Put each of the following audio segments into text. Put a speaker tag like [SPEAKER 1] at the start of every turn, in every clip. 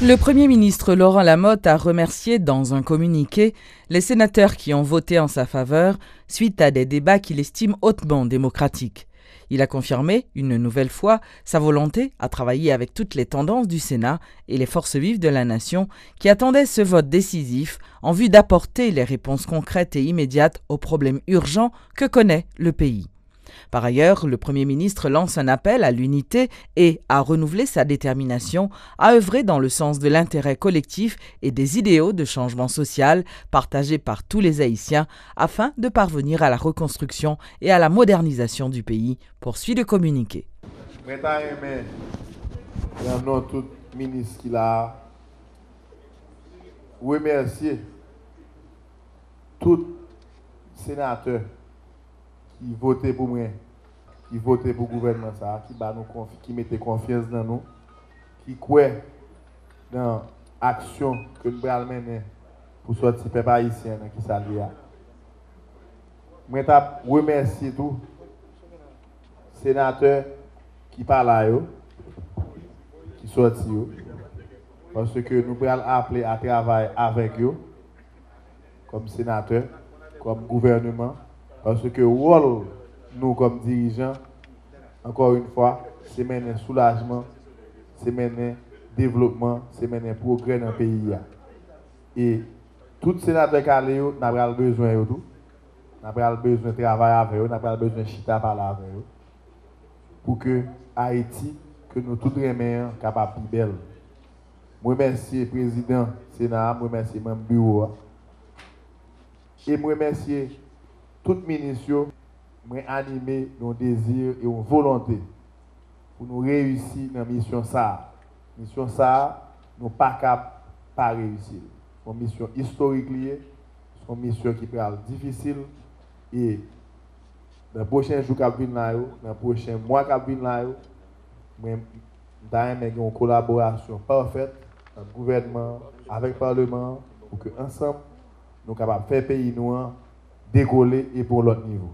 [SPEAKER 1] Le Premier ministre Laurent Lamotte a remercié dans un communiqué les sénateurs qui ont voté en sa faveur suite à des débats qu'il estime hautement démocratiques. Il a confirmé, une nouvelle fois, sa volonté à travailler avec toutes les tendances du Sénat et les forces vives de la nation qui attendaient ce vote décisif en vue d'apporter les réponses concrètes et immédiates aux problèmes urgents que connaît le pays. Par ailleurs, le Premier ministre lance un appel à l'unité et à renouveler sa détermination à œuvrer dans le sens de l'intérêt collectif et des idéaux de changement social partagés par tous les Haïtiens afin de parvenir à la reconstruction et à la modernisation du pays, poursuit le communiqué.
[SPEAKER 2] Je tout ministre qui l'a remercié tout sénateur qui votait pour moi, qui votait pour le gouvernement, qui mettait confiance dans nous, qui croit dans l'action que nous allons mener pour sortir le peuple haïtien qui s'allie. Je remercie tous les sénateurs qui parlent à eux, qui sortent, parce que nous allons appeler à travailler avec eux, comme sénateurs, comme gouvernement. Parce que le rôle, nous comme dirigeants, encore une fois, c'est mener soulagement, c'est mener développement, c'est mener progrès dans le pays. Et tous les sénateurs qui ont besoin de tout, nous avons besoin de travailler avec eux, nous avons besoin de chita parler avec eux, pour que Haïti, que nous tous remettons, capable de belle. Je remercie le président du Sénat, je remercie le bureau. Et je remercie tout ministre, moi animé nos désirs et nos volontés pour nous réussir dans la mission ça. Mission ça, nous pas capable pas réussir. C'est une mission historique liée, c'est une mission qui peut être difficile et dans les prochains jours qui viennent là, dans les prochains mois qui viennent là, nous avons une collaboration parfaite dans le gouvernement, avec le Parlement, pour que ensemble nous sommes capables de faire pays nous décoller et pour l'autre niveau.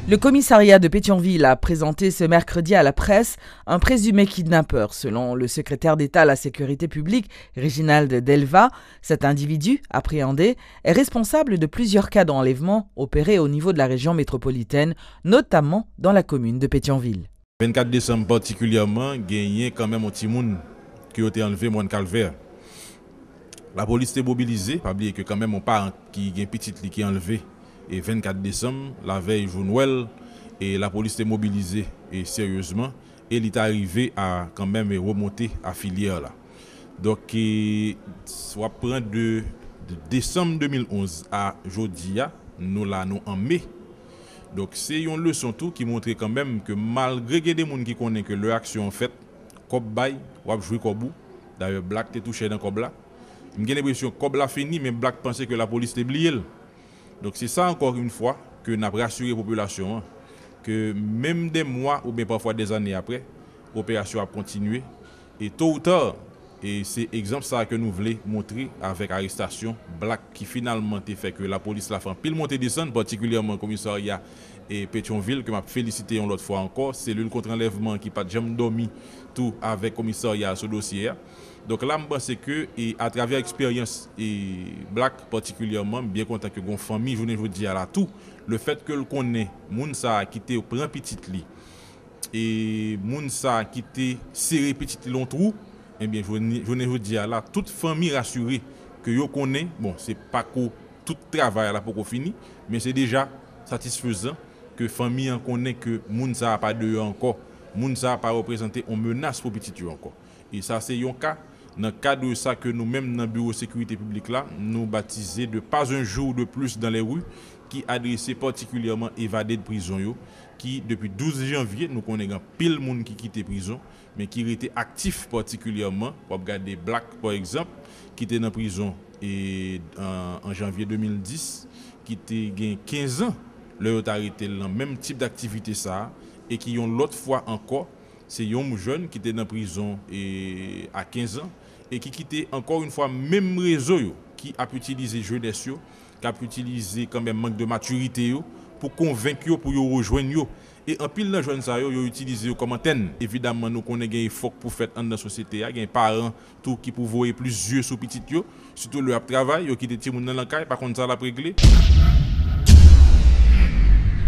[SPEAKER 1] Le commissariat de Pétionville a présenté ce mercredi à la presse un présumé kidnappeur. Selon le secrétaire d'État à la sécurité publique, Réginald Delva, cet individu, appréhendé, est responsable de plusieurs cas d'enlèvement opérés au niveau de la région métropolitaine, notamment dans la commune de Pétionville.
[SPEAKER 3] 24 décembre particulièrement, gagné quand même un petit monde qui a été enlevé mon calvaire. La police est mobilisée, pas oublier que quand même mon parent qui est petit qui est enlevé et 24 décembre, la veille jour Noël, et la police est mobilisée et sérieusement et il est arrivé à quand même remonter à filière là. Donc soit prendre de décembre 2011 à aujourd'hui, nous là nous en mai. Donc c'est une leçon tout qui montre quand même que malgré que des gens qui connaissent que leur action en fait, comme bail, ou jouer comme bout. D'ailleurs Black t'est touché dans comme là. J'ai l'impression que Kobla fini, mais Black pensait que la police était oubliée. Donc c'est ça encore une fois que nous avons rassuré la population, que même des mois ou bien parfois des années après, l'opération a continué. Et tôt ou tard, et c'est exemple ça que nous voulons montrer avec l'arrestation Black qui finalement a fait que la police l'a fait pile monter descendre, particulièrement le commissariat et Pétionville, que m'a félicité une autre fois encore, cellule contre enlèvement qui n'a pas jamais dormi tout avec le commissariat ce dossier. Donc là, je pense que et à travers l'expérience et Black particulièrement, bien content que gon famille, je vous dis à la tout, le fait que le connaît, moun sa quitté au prend petit lit et moun sa quitté serré petit long trou, eh bien je vous dis à la toute famille rassurée que yo connaît, bon c'est pas que tout travail là pour fini, mais c'est déjà satisfaisant que famille en connaît que moun sa pas de encore, moun sa pas représenté une menace pour petit encore. Et ça c'est un cas. Dans le cadre de ça que nous-mêmes dans le bureau de sécurité publique là, nous baptisons de pas un jour de plus dans les rues qui adressait particulièrement évadés de prison qui depuis 12 janvier nous connaissons pile monde qui quitte prison mais qui était actif particulièrement pour regarder Black par exemple qui était dans prison et en janvier 2010 qui était 15 ans leur arrêté le même type d'activité ça et qui ont l'autre fois encore c'est un jeune qui était dans prison et à 15 ans et qui quittait encore une fois même réseau qui a utilisé jeunesse qui a utilisé quand même manque de maturité pour convaincre pour rejoindre Et en pile dans jeunes ça yo utilisé comme antenne. Évidemment nous connaissons des efforts pour faire dans la société, il y a des parents tout qui pour voir plus yeux sur petit yo, surtout le travail, yo qui des petits moun dans la caille, par contre ça l'a réglé.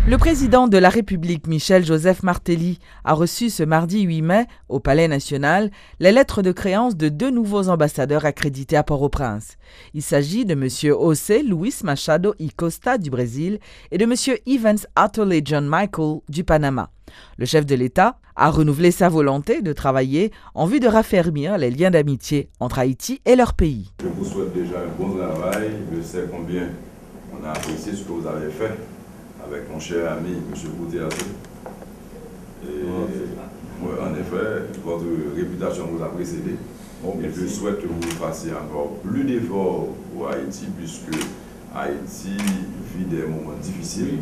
[SPEAKER 1] Le président de la République, Michel-Joseph Martelly, a reçu ce mardi 8 mai, au Palais national, les lettres de créance de 2 nouveaux ambassadeurs accrédités à Port-au-Prince. Il s'agit de M. José Luis Machado y Costa du Brésil et de M. Evans Atole John Michael du Panama. Le chef de l'État a renouvelé sa volonté de travailler en vue de raffermir les liens d'amitié entre Haïti et leur pays.
[SPEAKER 4] Je vous souhaite déjà un bon travail. Je sais combien on a apprécié ce que vous avez fait avec mon cher ami, M. Boutiazé. En effet, votre réputation vous a précédé. Et je souhaite que vous fassiez encore plus d'efforts pour Haïti, puisque Haïti vit des moments difficiles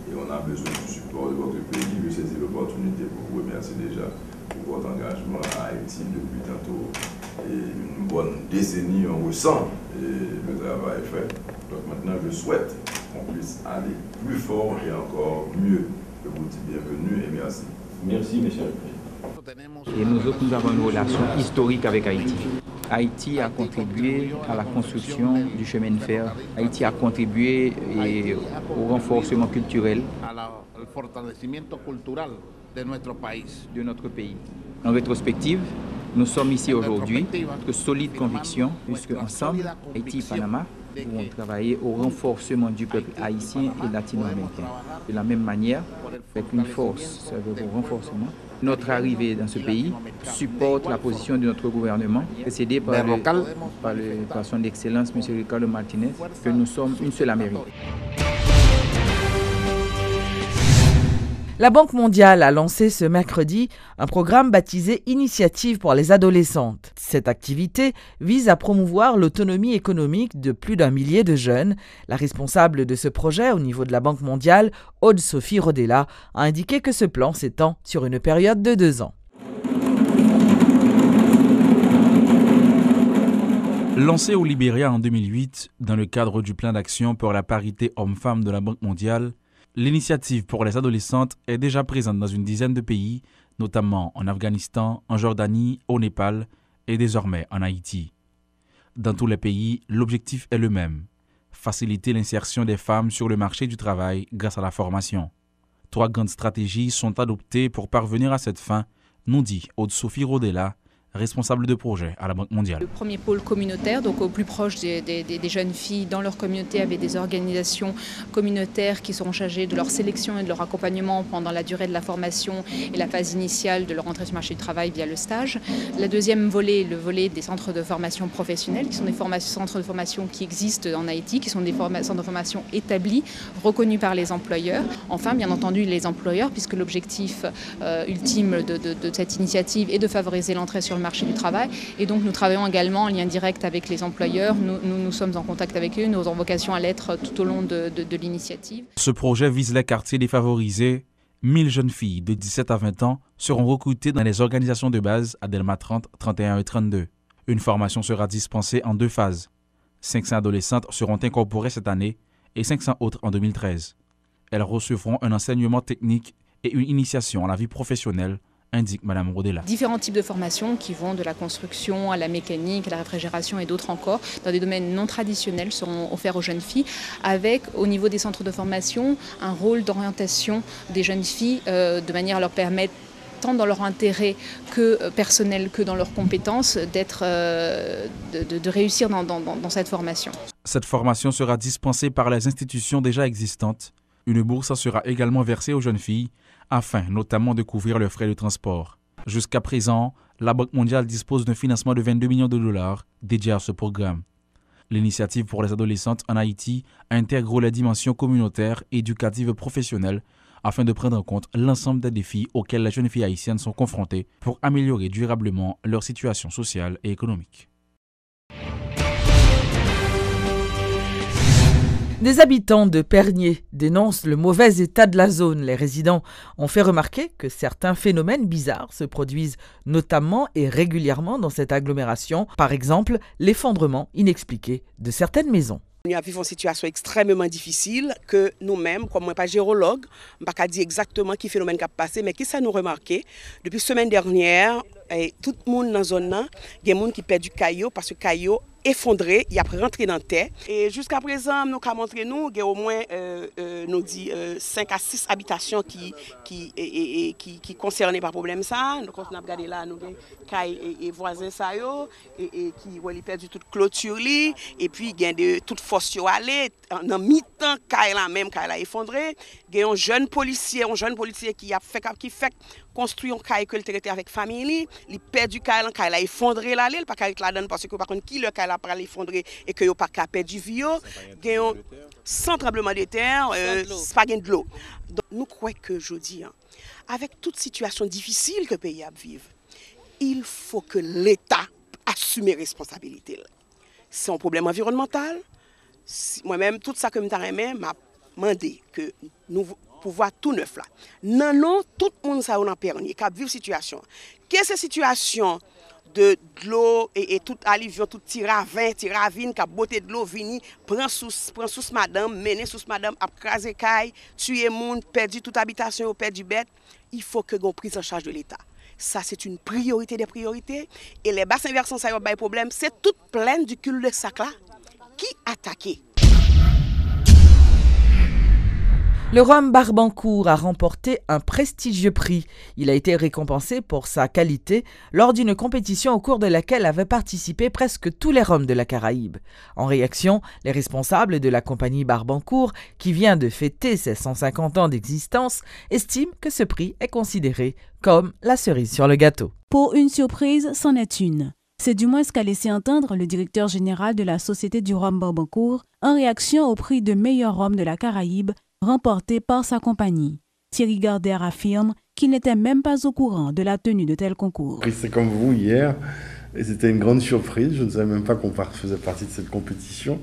[SPEAKER 4] et on a besoin du support de votre pays. Je saisis l'opportunité pour vous remercier déjà pour votre engagement à Haïti depuis tantôt. Et une bonne décennie, on ressent le travail fait. Donc maintenant, je souhaite qu'on puisse aller plus fort et encore mieux. Je vous dis bienvenue et merci.
[SPEAKER 5] Merci, monsieur le Président.
[SPEAKER 6] Et nous autres, nous avons une relation historique avec Haïti. Haïti a contribué à la construction du chemin de fer. Haïti a contribué au renforcement culturel de notre pays. En rétrospective, nous sommes ici aujourd'hui avec solide conviction, puisque ensemble, Haïti et Panama vont travailler au renforcement du peuple haïtien et latino-américain. De la même manière, avec une force, ça veut dire au renforcement. Notre arrivée dans ce pays supporte la position de notre gouvernement, précédé par son Excellence, M. Ricardo Martinez, que nous sommes une seule Amérique.
[SPEAKER 1] La Banque mondiale a lancé ce mercredi un programme baptisé Initiative pour les adolescentes. Cette activité vise à promouvoir l'autonomie économique de plus d'1 millier de jeunes. La responsable de ce projet au niveau de la Banque mondiale, Aude-Sophie Rodella, a indiqué que ce plan s'étend sur une période de 2 ans.
[SPEAKER 7] Lancé au Libéria en 2008 dans le cadre du plan d'action pour la parité homme-femme de la Banque mondiale, l'initiative pour les adolescentes est déjà présente dans une dizaine de pays, notamment en Afghanistan, en Jordanie, au Népal et désormais en Haïti. Dans tous les pays, l'objectif est le même, faciliter l'insertion des femmes sur le marché du travail grâce à la formation. 3 grandes stratégies sont adoptées pour parvenir à cette fin, nous dit Aude-Sophie Rodella, responsable de projet à la Banque mondiale.
[SPEAKER 8] Le premier pôle communautaire, donc au plus proche des jeunes filles dans leur communauté, avec des organisations communautaires qui seront chargées de leur sélection et de leur accompagnement pendant la durée de la formation et la phase initiale de leur entrée sur le marché du travail via le stage. La deuxième volet, le volet des centres de formation professionnels, qui sont des centres de formation qui existent en Haïti, qui sont des centres de formation établis, reconnus par les employeurs. Enfin, bien entendu, les employeurs, puisque l'objectif ultime de cette initiative est de favoriser l'entrée sur le marché du travail, et donc nous travaillons également en lien direct avec les employeurs. Nous sommes en contact avec eux, nous avons vocation à l'être tout au long de l'initiative. Ce
[SPEAKER 7] projet vise les quartiers défavorisés. 1000 jeunes filles de 17 à 20 ans seront recrutées dans les organisations de base à Delma 30, 31 et 32. Une formation sera dispensée en 2 phases. 500 adolescentes seront incorporées cette année et 500 autres en 2013. Elles recevront un enseignement technique et une initiation à la vie professionnelle, indique Mme Rodella.
[SPEAKER 8] Différents types de formations qui vont de la construction à la mécanique, à la réfrigération et d'autres encore, dans des domaines non traditionnels, seront offerts aux jeunes filles, avec au niveau des centres de formation un rôle d'orientation des jeunes filles de manière à leur permettre, tant dans leur intérêt que personnel que dans leurs compétences, de réussir dans cette formation.
[SPEAKER 7] Cette formation sera dispensée par les institutions déjà existantes. Une bourse sera également versée aux jeunes filles, afin notamment de couvrir leurs frais de transport. Jusqu'à présent, la Banque mondiale dispose d'un financement de 22 millions de dollars dédié à ce programme. L'initiative pour les adolescentes en Haïti intègre les dimensions communautaires, éducatives et professionnelles afin de prendre en compte l'ensemble des défis auxquels les jeunes filles haïtiennes sont confrontées pour améliorer durablement leur situation sociale et économique.
[SPEAKER 1] Des habitants de Pernier dénoncent le mauvais état de la zone. Les résidents ont fait remarquer que certains phénomènes bizarres se produisent notamment et régulièrement dans cette agglomération. Par exemple, l'effondrement inexpliqué de certaines maisons.
[SPEAKER 9] Nous vivons une situation extrêmement difficile que nous-mêmes, comme moi pas gérologue, je ne peux pas dire exactement qui phénomène qui a passé, mais qui ça nous remarqué depuis la semaine dernière, tout le monde dans la zone, il y a des gens qui perdent du caillou parce que le caillou effondré, il a rentré dans la terre. Et jusqu'à présent, nous avons montré il y a au moins 5 à 6 habitations qui concernées par le problème. Nous avons regardé là, nous avons des voisins qui ont perdu toute clôture. Et puis, il y a de toute force qui allé en mi-temps, même quand elle a effondré. Il y a un jeune policier qui fait construire un caille que le traité avec famille, il perd du caille, il a effondré là, il pas la donne parce que par contre qui le caille a pas effondré et que il pas perdu du vieux, sans tremblement de terre, pas de l'eau. Donc nous croyons que aujourd'hui, avec toute situation difficile que le pays a vivre, il faut que l'État assume les responsabilités. C'est un problème environnemental. Moi-même tout ça que je m'a demandé que nous pouvoir tout neuf là. Non, tout le monde ça on a permis, qui vivre situation. Qu'est-ce que situation de l'eau et tout alluvion, tout ravine qui a beauté de l'eau vini, prend sous madame, mener sous madame, a craser caille, tuer monde, perdu toute habitation, perdu bête. Il faut que gon prise en charge de l'État. Ça c'est une priorité des priorités et les bassins versants ça y a pas de problème, c'est toute pleine du cul de sac là qui attaqué.
[SPEAKER 1] Le rhum Barbancourt a remporté un prestigieux prix. Il a été récompensé pour sa qualité lors d'une compétition au cours de laquelle avaient participé presque tous les rhums de la Caraïbe. En réaction, les responsables de la compagnie Barbancourt, qui vient de fêter ses 150 ans d'existence, estiment que ce prix est considéré comme la cerise sur le gâteau.
[SPEAKER 10] Pour une surprise, c'en est une. C'est du moins ce qu'a laissé entendre le directeur général de la Société du rhum Barbancourt en réaction au prix de meilleur rhum de la Caraïbe remporté par sa compagnie. Thierry Gardère affirme qu'il n'était même pas au courant de la tenue de tel concours.
[SPEAKER 11] C'est comme vous hier, et c'était une grande surprise. Je ne savais même pas qu'on faisait partie de cette compétition.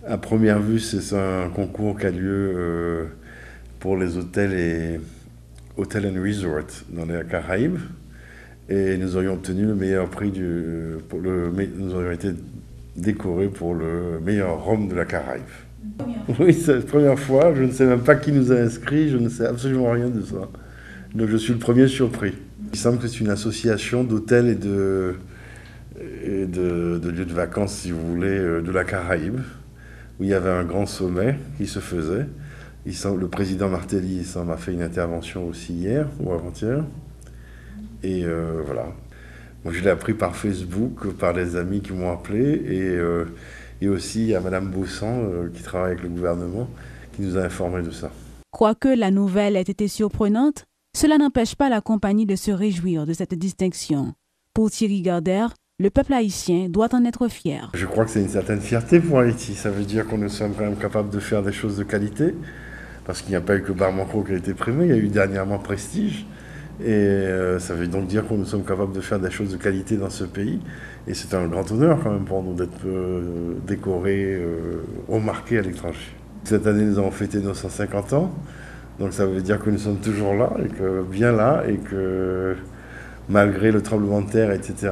[SPEAKER 11] À première vue, c'est un concours qui a lieu pour les hôtels and resorts dans les Caraïbes. Et nous aurions obtenu le meilleur prix nous aurions été décorés pour le meilleur rhum de la Caraïbe. Oui, c'est la première fois. Je ne sais même pas qui nous a inscrits. Je ne sais absolument rien de ça. Donc je suis le premier surpris. Il semble que c'est une association d'hôtels et de lieux de vacances, si vous voulez, de la Caraïbe, où il y avait un grand sommet qui se faisait. Le président Martelly m'a fait une intervention aussi hier ou avant-hier. Et voilà. Moi, je l'ai appris par Facebook, par des amis qui m'ont appelé et aussi à Madame Boussan, qui travaille avec le gouvernement, qui nous a informés de ça.
[SPEAKER 10] Quoique la nouvelle ait été surprenante, cela n'empêche pas la compagnie de se réjouir de cette distinction. Pour Thierry Gardère, le peuple haïtien doit en être fier.
[SPEAKER 11] Je crois que c'est une certaine fierté pour Haïti. Ça veut dire qu'on nous sommes quand même capables de faire des choses de qualité, parce qu'il n'y a pas eu que Barbancourt qui a été primé, il y a eu dernièrement Prestige. Et ça veut donc dire que nous sommes capables de faire des choses de qualité dans ce pays. Et c'est un grand honneur quand même pour nous d'être décorés, remarqués à l'étranger. Cette année, nous avons fêté nos 150 ans. Donc ça veut dire que nous sommes toujours là, et que bien là, et que malgré le tremblement de terre, etc.,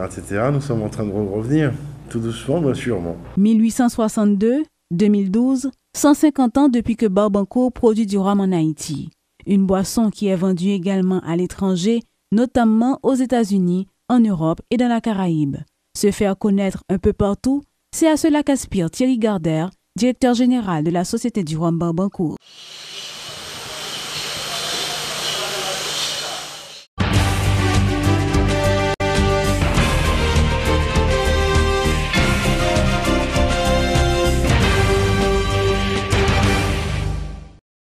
[SPEAKER 11] nous sommes en train de revenir, tout doucement, mais sûrement.
[SPEAKER 10] 1862, 2012, 150 ans depuis que Barbancourt produit du rhum en Haïti. Une boisson qui est vendue également à l'étranger, notamment aux États-Unis, en Europe et dans la Caraïbe. Se faire connaître un peu partout, c'est à cela qu'aspire Thierry Gardère, directeur général de la Société du rhum Barbancourt.